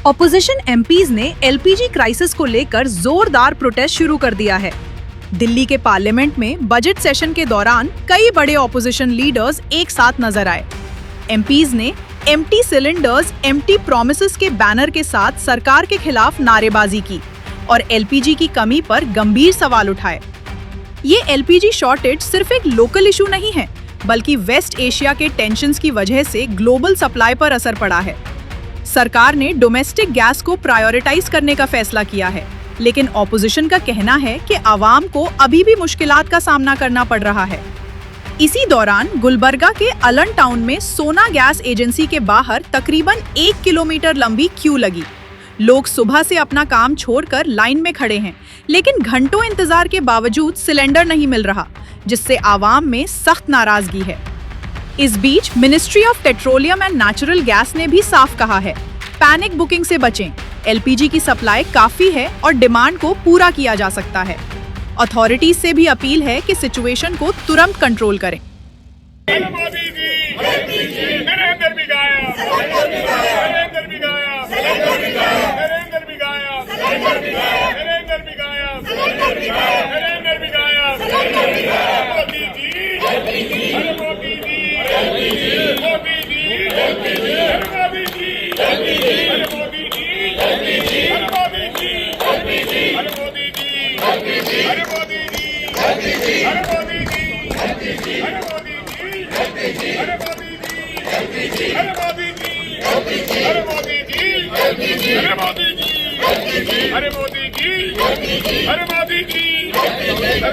Opposition MPs ने LPG crisis को लेकर जोरदार प्रोटेस्ट शुरू कर दिया है। दिल्ली के पार्लियामेंट में बजट सेशन के दौरान कई बड़े ऑपोजिशन लीडर्स एक साथ नजर आए। एमपीज ने एम्प्टी सिलेंडर्स, एम्प्टी प्रॉमिसेस के बैनर के साथ सरकार के खिलाफ नारेबाजी की और एलपीजी की कमी पर गंभीर सवाल उठाए। ये एलपीजी शॉर्टेज सिर्फ एक लोकल इशू नहीं है, बल्कि वेस्ट एशिया के टेंशन्स की वजह से ग्लोबल सप्लाई पर असर पड़ा है। सरकार ने डोमेस्टिक गैस को प्रायोरिटाइज करने का फैसला किया है, लेकिन ऑपोजिशन का कहना है कि आवाम को अभी भी मुश्किलात का सामना करना पड़ रहा है। इसी दौरान गुलबर्गा के अलन टाउन में सोना गैस एजेंसी के बाहर तकरीबन 1 किलोमीटर लंबी क्यू लगी। लोग सुबह से अपना काम छोड़कर लाइन में खड़े हैं, लेकिन घंटों इंतजार के बावजूद सिलेंडर नहीं मिल रहा, जिससे आवाम में सख्त नाराजगी है। इस बीच ministry of petroleum and natural gas ने भी साफ कहा है, पैनिक बुकिंग से बचें, एलपीजी की सप्लाई काफी है और डिमांड को पूरा किया जा सकता है। अथॉरिटीज से भी अपील है कि सिचुएशन को तुरंत कंट्रोल करें। अरे मोदी जी